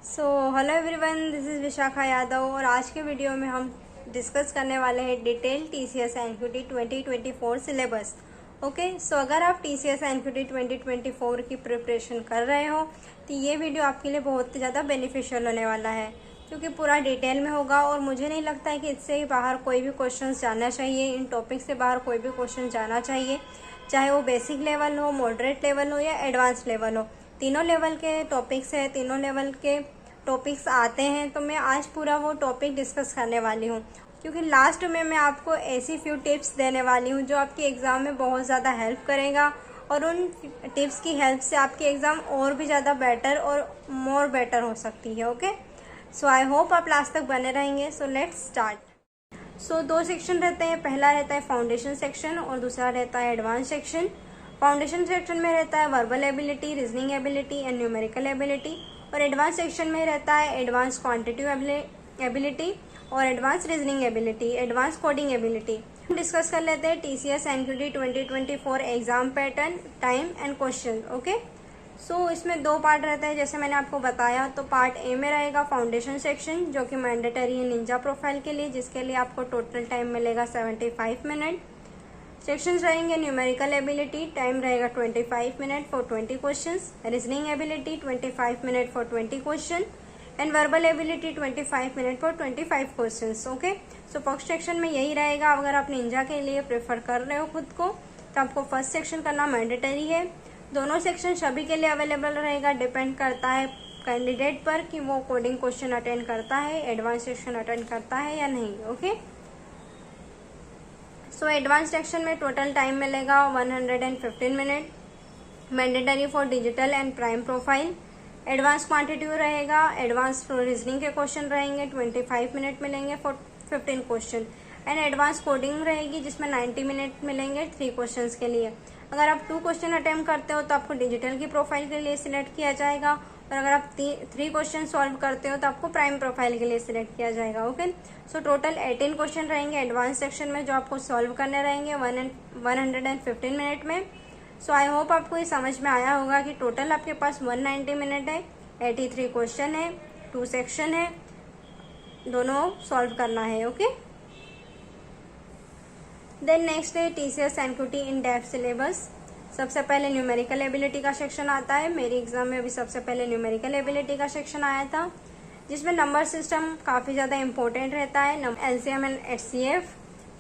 Hello everyone, this is Vishakha Yadav और आज के वीडियो में हम डिस्कस करने वाले हैं डिटेल TCS एनक्यूटी 2024 सिलेबस। सो अगर आप TCS एनक्यूटी 2024 की प्रिपरेशन कर रहे हो तो ये वीडियो आपके लिए बहुत ज़्यादा बेनिफिशियल होने वाला है, क्योंकि पूरा डिटेल में होगा और मुझे नहीं लगता है कि इससे ही बाहर कोई भी क्वेश्चन जाना चाहिए, इन टॉपिक से बाहर कोई भी क्वेश्चन जाना चाहिए, चाहे वो बेसिक लेवल हो, मॉडरेट लेवल हो या एडवांस लेवल हो। तीनों लेवल के टॉपिक्स है, तीनों लेवल के टॉपिक्स आते हैं। तो मैं आज पूरा वो टॉपिक डिस्कस करने वाली हूँ, क्योंकि लास्ट में मैं आपको ऐसी फ्यू टिप्स देने वाली हूँ जो आपके एग्ज़ाम में बहुत ज़्यादा हेल्प करेगा और उन टिप्स की हेल्प से आपकी एग्ज़ाम और भी ज़्यादा बेटर और मोर बेटर हो सकती है। सो आई होप आप लास्ट तक बने रहेंगे। So let's start. दो सेक्शन रहते हैं, पहला रहता है फाउंडेशन सेक्शन और दूसरा रहता है एडवांस सेक्शन। फाउंडेशन सेक्शन में रहता है verbal ability, reasoning ability and numerical ability, और एडवांस सेक्शन में रहता है एडवांस क्वांटिटिव एबिलिटी और advance reasoning ability, advance coding ability. हम डिस्कस कर लेते हैं TCS NQT 2024 exam pattern, time and question. इसमें दो पार्ट रहता है जैसे मैंने आपको बताया। तो पार्ट ए में रहेगा फाउंडेशन सेक्शन, जो कि मैंडेटरी है निंजा प्रोफाइल के लिए, जिसके लिए आपको टोटल टाइम मिलेगा 75 मिनट। सेक्शंस रहेंगे न्यूमेरिकल एबिलिटी, टाइम रहेगा 25 minute for 20 questions, reasoning ability 25 minute for 20 question and verbal ability 25 minute for 25 questions. So first section में यही रहेगा। अगर आप निंजा के लिए प्रेफर कर रहे हो खुद को तो आपको फर्स्ट सेक्शन करना मैंडेटरी है। दोनों सेक्शन सभी के लिए अवेलेबल रहेगा, डिपेंड करता है कैंडिडेट पर कि वो कोडिंग क्वेश्चन अटेंड करता है, एडवांस सेक्शन अटेंड करता है या नहीं। सो एडवांस सेक्शन में टोटल टाइम मिलेगा 115 minute, mandatory for digital and prime profile. Advance quantitative रहेगा, एडवांस रीजनिंग के क्वेश्चन रहेंगे, 25 मिनट मिलेंगे for 15 question and advance coding रहेगी जिसमें 90 मिनट मिलेंगे 3 क्वेश्चन के लिए। अगर आप 2 क्वेश्चन अटेम्प्ट करते हो तो आपको डिजिटल की प्रोफाइल के लिए सिलेक्ट किया जाएगा, और अगर आप 3 क्वेश्चन सॉल्व करते हो तो आपको प्राइम प्रोफाइल के लिए सिलेक्ट किया जाएगा। सो टोटल 18 क्वेश्चन रहेंगे एडवांस सेक्शन में जो आपको सॉल्व करने रहेंगे 115 मिनट में। सो आई होप आपको ये समझ में आया होगा कि टोटल आपके पास 190 मिनट है, 83 क्वेश्चन है, 2 सेक्शन है, दोनों सॉल्व करना है। देन नेक्स्ट है TCS NQT in depth syllabus. सबसे पहले न्यूमेरिकल एबिलिटी का सेक्शन आता है। मेरे एग्जाम में भी सबसे पहले न्यूमेरिकल एबिलिटी का सेक्शन आया था, जिसमें नंबर सिस्टम काफ़ी ज़्यादा इंपॉर्टेंट रहता है। LCM and HCF,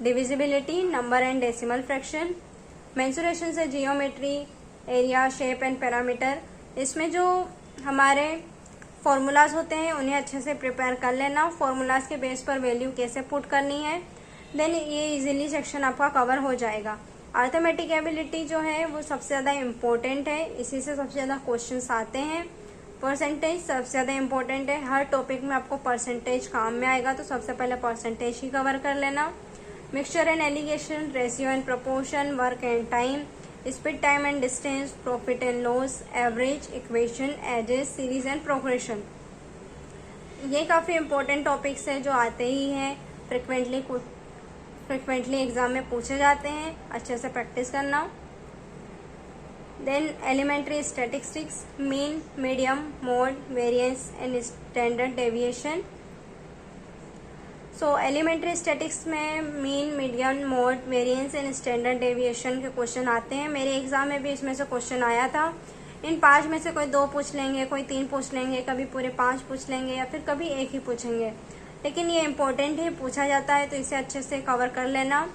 divisibility, number and decimal fraction, mensuration से geometry, area, shape and parameter. इसमें जो हमारे फॉर्मूलाज होते हैं उन्हें अच्छे से प्रिपेयर कर लेना, फॉर्मूलाज के बेस पर वैल्यू कैसे पुट करनी है, देन ये इजीली सेक्शन आपका कवर हो जाएगा। अर्थमेटिक एबिलिटी जो है वो सबसे ज़्यादा इम्पोर्टेंट है, इसी से सबसे ज़्यादा क्वेश्चंस आते हैं। परसेंटेज सबसे ज़्यादा इम्पोर्टेंट है, हर टॉपिक में आपको परसेंटेज काम में आएगा, तो सबसे पहले परसेंटेज ही कवर कर लेना। Mixture and alligation, ratio and proportion, work and time, speed, time and distance, profit and loss, average, equation, ages, series and progression. ये काफ़ी इम्पोर्टेंट टॉपिक्स हैं जो आते ही हैं, फ्रिक्वेंटली एग्जाम में पूछे जाते हैं, अच्छे से प्रैक्टिस करना। Then elementary statistics, mean, medium, mode, variance and standard deviation. So elementary statics में mean, medium, mode, variance and standard deviation के क्वेश्चन आते हैं। मेरे एग्जाम में भी इसमें से क्वेश्चन आया था। इन 5 में से कोई 2 पूछ लेंगे, कोई 3 पूछ लेंगे, कभी पूरे 5 पूछ लेंगे या फिर कभी 1 ही पूछेंगे, लेकिन ये इंपॉर्टेंट है, पूछा जाता है तो इसे अच्छे से कवर कर लेना।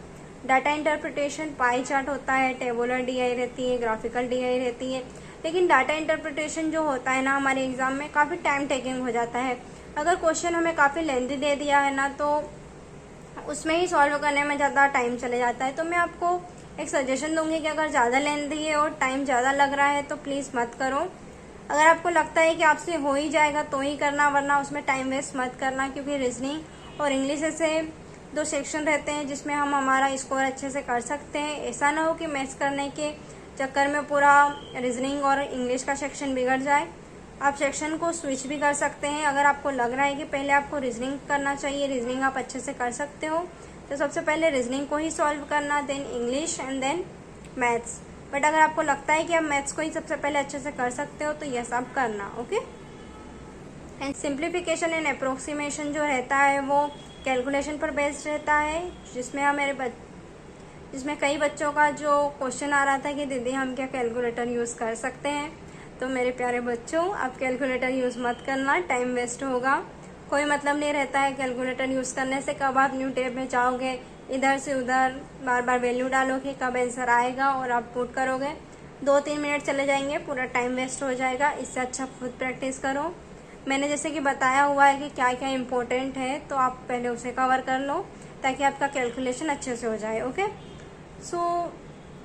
डाटा इंटरप्रिटेशन, पाई चार्ट होता है, टेबुलर DI रहती है, ग्राफिकल DI रहती है, लेकिन डाटा इंटरप्रिटेशन जो होता है ना हमारे एग्जाम में काफ़ी टाइम टेकिंग हो जाता है। अगर क्वेश्चन हमें काफ़ी लेंथी दे दिया है ना तो उसमें ही सॉल्व करने में ज़्यादा टाइम चले जाता है। तो मैं आपको एक सजेशन दूंगी कि अगर ज़्यादा लेंथी है और टाइम ज़्यादा लग रहा है तो प्लीज़ मत करो। अगर आपको लगता है कि आपसे हो ही जाएगा तो ही करना, वरना उसमें टाइम वेस्ट मत करना, क्योंकि रीजनिंग और इंग्लिश ऐसे 2 सेक्शन रहते हैं जिसमें हम हमारा स्कोर अच्छे से कर सकते हैं। ऐसा ना हो कि मैथ्स करने के चक्कर में पूरा रीजनिंग और इंग्लिश का सेक्शन बिगड़ जाए। आप सेक्शन को स्विच भी कर सकते हैं। अगर आपको लग रहा है कि पहले आपको रीजनिंग करना चाहिए, रीजनिंग आप अच्छे से कर सकते हो, तो सबसे पहले रीजनिंग को ही सॉल्व करना, then English and then maths. But अगर आपको लगता है कि आप मैथ्स को ही सबसे पहले अच्छे से कर सकते हो तो यस आप करना। एंड सिंप्लीफिकेशन एंड अप्रोक्सीमेशन जो रहता है वो कैलकुलेशन पर बेस्ड रहता है, जिसमें कई बच्चों का जो क्वेश्चन आ रहा था कि दीदी हम क्या कैलकुलेटर यूज़ कर सकते हैं। तो मेरे प्यारे बच्चों, आप कैलकुलेटर यूज़ मत करना, टाइम वेस्ट होगा, कोई मतलब नहीं रहता है कैलकुलेटर यूज़ करने से। कब आप न्यू टैब में जाओगे, इधर से उधर बार बार वैल्यू डालोगे, कब आंसर आएगा और आप पुट करोगे, 2-3 मिनट चले जाएंगे, पूरा टाइम वेस्ट हो जाएगा। इससे अच्छा खुद प्रैक्टिस करो। मैंने जैसे कि बताया हुआ है कि क्या क्या इम्पोर्टेंट है, तो आप पहले उसे कवर कर लो ताकि आपका कैलकुलेशन अच्छे से हो जाए। Okay, so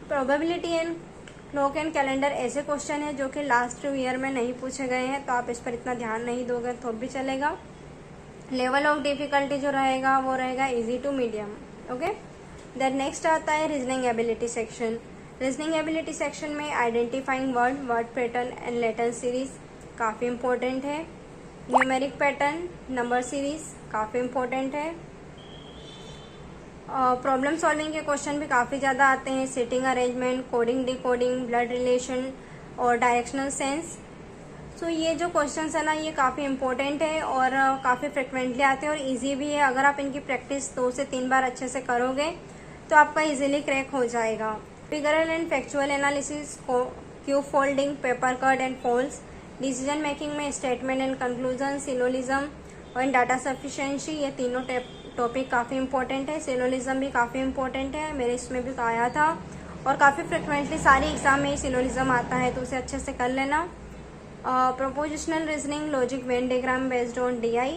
probability and clock and calendar ऐसे क्वेश्चन है जो कि लास्ट ईयर में नहीं पूछे गए हैं, तो आप इस पर इतना ध्यान नहीं दोगे तो भी चलेगा। लेवल ऑफ डिफिकल्टी जो रहेगा वो रहेगा easy to medium. Okay, then next आता है reasoning ability section. Reasoning ability section में identifying word pattern and letter series काफ़ी इंपॉर्टेंट है। न्यूमेरिक पैटर्न, नंबर सीरीज काफ़ी इंपॉर्टेंट है। प्रॉब्लम सॉल्विंग के क्वेश्चन भी काफ़ी ज़्यादा आते हैं। Sitting arrangement, coding decoding, blood relation और डायरेक्शनल सेंस। सो ये जो क्वेश्चंस है ना, ये काफ़ी इंपॉर्टेंट है और काफ़ी फ्रिक्वेंटली आते हैं और इजी भी है। अगर आप इनकी प्रैक्टिस 2 से 3 बार अच्छे से करोगे तो आपका इजीली क्रैक हो जाएगा। Figural and factual analysis, cube folding, paper cut and folds, decision making में स्टेटमेंट एंड कंक्लूजन, सिलोलिज्म और डाटा सफिशिएंसी, ये तीनों टॉपिक काफ़ी इंपॉर्टेंट है। सिलोलिज्म भी काफ़ी इंपॉर्टेंट है, मेरे इसमें भी आया था और काफ़ी फ्रिक्वेंटली सारे एग्जाम में सिलोलिज्म आता है, तो उसे अच्छे से कर लेना। Prepositional reasoning, logic Venn diagram based on DI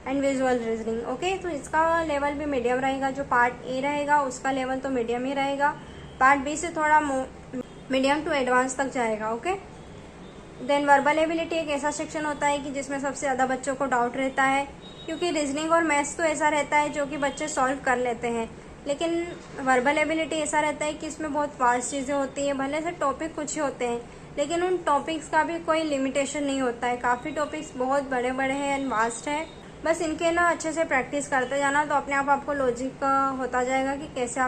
and visual reasoning. Okay, तो इसका लेवल भी मीडियम रहेगा। जो पार्ट ए रहेगा उसका लेवल तो मीडियम ही रहेगा, पार्ट बी से थोड़ा मीडियम टू एडवांस तक जाएगा। ओके, देन वर्बल एबिलिटी एक ऐसा सेक्शन होता है कि जिसमें सबसे ज़्यादा बच्चों को डाउट रहता है, क्योंकि रीजनिंग और मैथ्स तो ऐसा रहता है जो कि बच्चे सॉल्व कर लेते हैं, लेकिन वर्बल एबिलिटी ऐसा रहता है कि इसमें बहुत फास्ट चीज़ें होती हैं। भले से टॉपिक कुछ ही होते हैं, लेकिन उन टॉपिक्स का भी कोई लिमिटेशन नहीं होता है। काफ़ी टॉपिक्स बहुत बड़े बड़े हैं एंड वास्ट है, बस इनके ना अच्छे से प्रैक्टिस करते जाना, तो अपने आप आपको लॉजिक होता जाएगा कि कैसे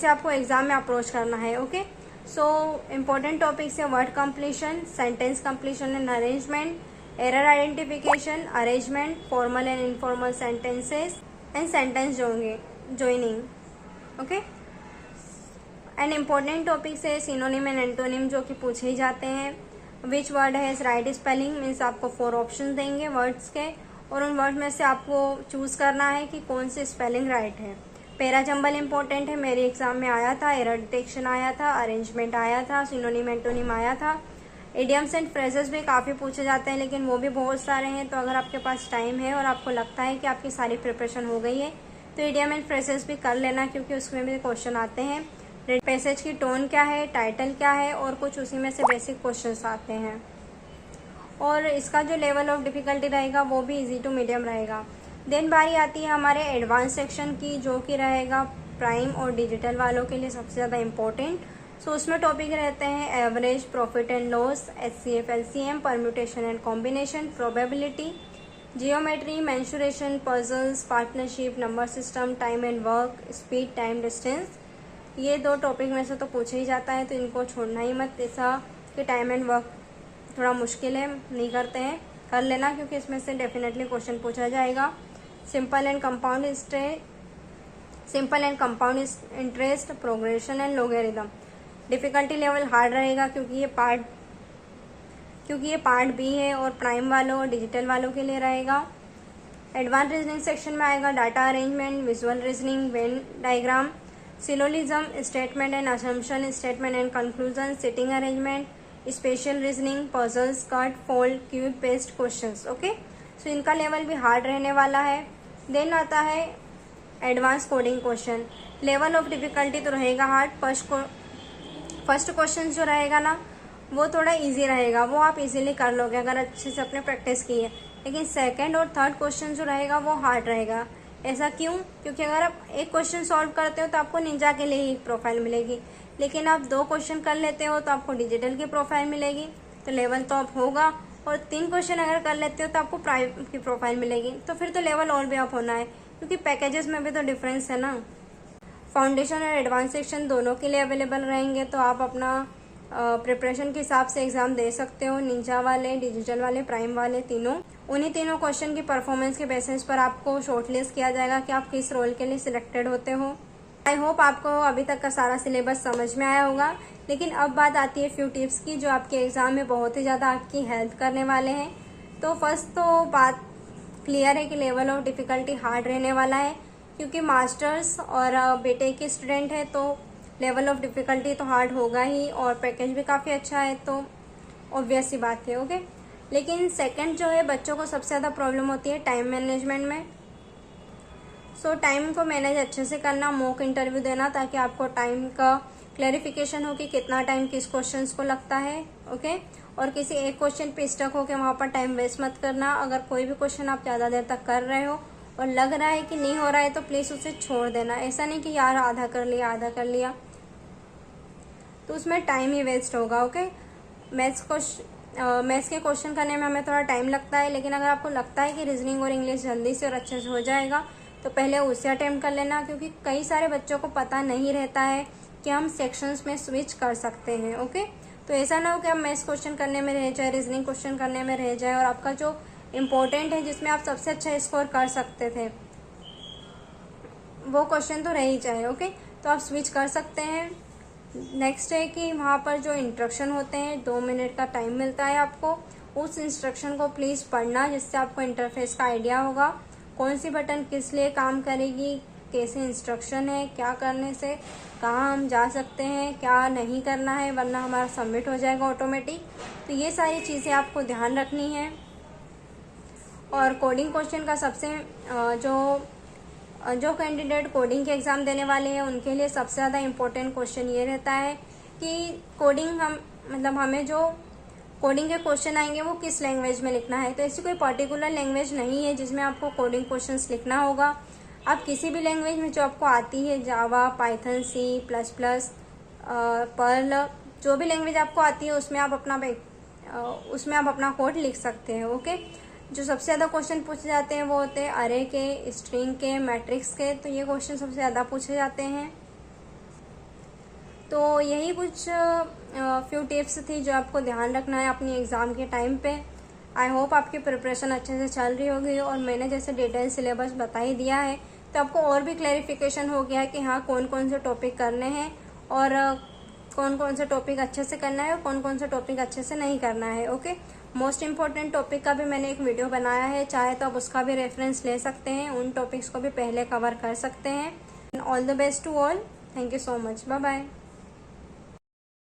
आपको एग्ज़ाम में अप्रोच करना है। ओके, सो इम्पोर्टेंट टॉपिक्स है word completion, sentence completion and arrangement, error identification, arrangement, formal and informal sentences and sentence joining. Okay, and important topics है सिनोनिम एंड एंटोनिम जो कि पूछे ही जाते हैं। विच वर्ड है राइट स्पेलिंग, मीन्स आपको 4 option देंगे वर्ड्स के, और उन वर्ड में से आपको चूज करना है कि कौन सी स्पेलिंग राइट है। पैरा जंबल इंपॉर्टेंट है, मेरे एग्जाम में आया था। एरर डिटेक्शन आया था, अरेंजमेंट आया था, सिनोनिम एंटोनिम आया था। इडियम्स एंड फ्रेजेस भी काफ़ी पूछे जाते हैं, लेकिन वो भी बहुत सारे हैं, तो अगर आपके पास टाइम है और आपको लगता है कि आपकी सारी प्रिपरेशन हो गई है तो इडियम एंड फ्रेजेस भी कर लेना, क्योंकि उसमें भी क्वेश्चन आते हैं। पैसेज की टोन क्या है, टाइटल क्या है, और कुछ उसी में से बेसिक क्वेश्चंस आते हैं। और इसका जो लेवल ऑफ डिफ़िकल्टी रहेगा वो भी इजी टू मीडियम रहेगा। देन बारी आती है हमारे एडवांस सेक्शन की, जो कि रहेगा प्राइम और डिजिटल वालों के लिए सबसे ज़्यादा इम्पोर्टेंट। सो उसमें टॉपिक रहते हैं average, profit and loss, HCF LCM, permutation and combination, probability, geometry, mensuration, puzzles, partnership, number system, time and work, speed, time, distance. ये 2 टॉपिक में से तो पूछे ही जाता है, तो इनको छोड़ना ही मत। ऐसा कि टाइम एंड वर्क थोड़ा मुश्किल है, नहीं करते हैं, कर लेना, क्योंकि इसमें से डेफिनेटली क्वेश्चन पूछा जाएगा। Simple and compound interest, progression and logarithm. Difficulty level hard रहेगा, क्योंकि ये पार्ट बी है और प्राइम वालों और डिजिटल वालों के लिए रहेगा। एडवांस रीजनिंग सेक्शन में आएगा data arrangement, visual reasoning, Venn diagram, syllogism, statement and assumption, statement and conclusion, sitting arrangement, special reasoning, puzzles, cut, fold, cube based questions. Okay, so इनका लेवल भी हार्ड रहने वाला है। देन आता है advance coding question. Level of difficulty तो रहेगा hard. First question जो रहेगा ना, वो थोड़ा इजी रहेगा, वो आप इजीली कर लोगे अगर अच्छे से अपने प्रैक्टिस की है। लेकिन सेकंड और थर्ड क्वेश्चन जो रहेगा वो हार्ड रहेगा। ऐसा क्यों? क्योंकि अगर आप एक क्वेश्चन सॉल्व करते हो तो आपको निंजा के लिए ही प्रोफाइल मिलेगी, लेकिन आप 2 क्वेश्चन कर लेते हो तो आपको डिजिटल की प्रोफाइल मिलेगी, तो लेवल तो अप होगा। और 3 क्वेश्चन अगर कर लेते हो तो आपको प्राइम की प्रोफाइल मिलेगी, तो फिर तो लेवल और भी अप होना है, क्योंकि पैकेजेस में भी तो डिफरेंस है ना। फाउंडेशन और एडवांस सेक्शन दोनों के लिए अवेलेबल रहेंगे, तो आप अपना प्रिपरेशन के हिसाब से एग्ज़ाम दे सकते हो। निंजा वाले, डिजिटल वाले, प्राइम वाले, तीनों उन्हीं तीनों क्वेश्चन की परफॉर्मेंस के बेसिस पर आपको शॉर्टलिस्ट किया जाएगा कि आप किस रोल के लिए सिलेक्टेड होते हो। आई होप आपको अभी तक का सारा सिलेबस समझ में आया होगा। लेकिन अब बात आती है फ्यू टिप्स की जो आपके एग्ज़ाम में बहुत ही ज़्यादा आपकी हेल्प करने वाले हैं। तो फर्स्ट तो बात क्लियर है कि लेवल ऑफ डिफ़िकल्टी हार्ड रहने वाला है, क्योंकि मास्टर्स और बीटेक के स्टूडेंट है तो लेवल ऑफ डिफ़िकल्टी तो हार्ड होगा ही, और पैकेज भी काफ़ी अच्छा है तो ऑब्वियस सी बात है। ओके, लेकिन सेकंड जो है, बच्चों को सबसे ज़्यादा प्रॉब्लम होती है टाइम मैनेजमेंट में। सो टाइम को मैनेज अच्छे से करना, मॉक इंटरव्यू देना, ताकि आपको टाइम का क्लैरिफिकेशन हो कि कितना टाइम किस क्वेश्चंस को लगता है। ओके, और किसी एक क्वेश्चन पे स्टक हो के वहाँ पर टाइम वेस्ट मत करना। अगर कोई भी क्वेश्चन आप ज़्यादा देर तक कर रहे हो और लग रहा है कि नहीं हो रहा है तो प्लीज़ उसे छोड़ देना। ऐसा नहीं कि यार आधा कर लिया तो उसमें टाइम ही वेस्ट होगा। ओके, मैथ्स के क्वेश्चन करने में हमें थोड़ा टाइम लगता है, लेकिन अगर आपको लगता है कि रीजनिंग और इंग्लिश जल्दी से और अच्छे से हो जाएगा तो पहले उसे अटेम्प्ट कर लेना, क्योंकि कई सारे बच्चों को पता नहीं रहता है कि हम सेक्शंस में स्विच कर सकते हैं। ओके, तो ऐसा ना हो कि आप मैथ्स क्वेश्चन करने में रह जाए, रीजनिंग क्वेश्चन करने में रह जाए, और आपका जो इम्पोर्टेंट है जिसमें आप सबसे अच्छा स्कोर कर सकते थे वो क्वेश्चन तो रह ही जाए। ओके, तो आप स्विच कर सकते हैं। नेक्स्ट है कि वहाँ पर जो इंस्ट्रक्शन होते हैं 2 मिनट का टाइम मिलता है आपको, उस इंस्ट्रक्शन को प्लीज़ पढ़ना, जिससे आपको इंटरफेस का आइडिया होगा कौन सी बटन किस लिए काम करेगी, कैसे इंस्ट्रक्शन है, क्या करने से कहाँ हम जा सकते हैं, क्या नहीं करना है वरना हमारा सबमिट हो जाएगा ऑटोमेटिक। तो ये सारी चीज़ें आपको ध्यान रखनी है। और कोडिंग क्वेश्चन का सबसे जो कैंडिडेट कोडिंग के एग्ज़ाम देने वाले हैं उनके लिए सबसे ज़्यादा इम्पोर्टेंट क्वेश्चन ये रहता है कि कोडिंग हमें जो कोडिंग के क्वेश्चन आएंगे वो किस लैंग्वेज में लिखना है। तो ऐसी कोई पर्टिकुलर लैंग्वेज नहीं है जिसमें आपको कोडिंग क्वेश्चंस लिखना होगा। आप किसी भी लैंग्वेज में जो आपको आती है, Java, Python, C plus plus, Perl, जो भी लैंग्वेज आपको आती है उसमें आप अपना कोड लिख सकते हैं। ओके, जो सबसे ज़्यादा क्वेश्चन पूछे जाते हैं वो होते हैं अरे के, स्ट्रिंग के, मैट्रिक्स के, तो ये क्वेश्चन सबसे ज़्यादा पूछे जाते हैं। तो यही कुछ फ्यू टिप्स थी जो आपको ध्यान रखना है अपनी एग्ज़ाम के टाइम पे। आई होप आपकी प्रिपरेशन अच्छे से चल रही होगी, और मैंने जैसे डिटेल सिलेबस बता ही दिया है तो आपको और भी क्लैरिफिकेशन हो गया है कि हाँ कौन कौन से टॉपिक करने हैं और कौन कौन से टॉपिक अच्छे से करना है और कौन कौन से टॉपिक अच्छे से नहीं करना है। ओके, मोस्ट इम्पॉर्टेंट टॉपिक का भी मैंने एक वीडियो बनाया है, चाहे तो आप उसका भी रेफरेंस ले सकते हैं, उन टॉपिक्स को भी पहले कवर कर सकते हैं। All the best to all, thank you so much, bye bye.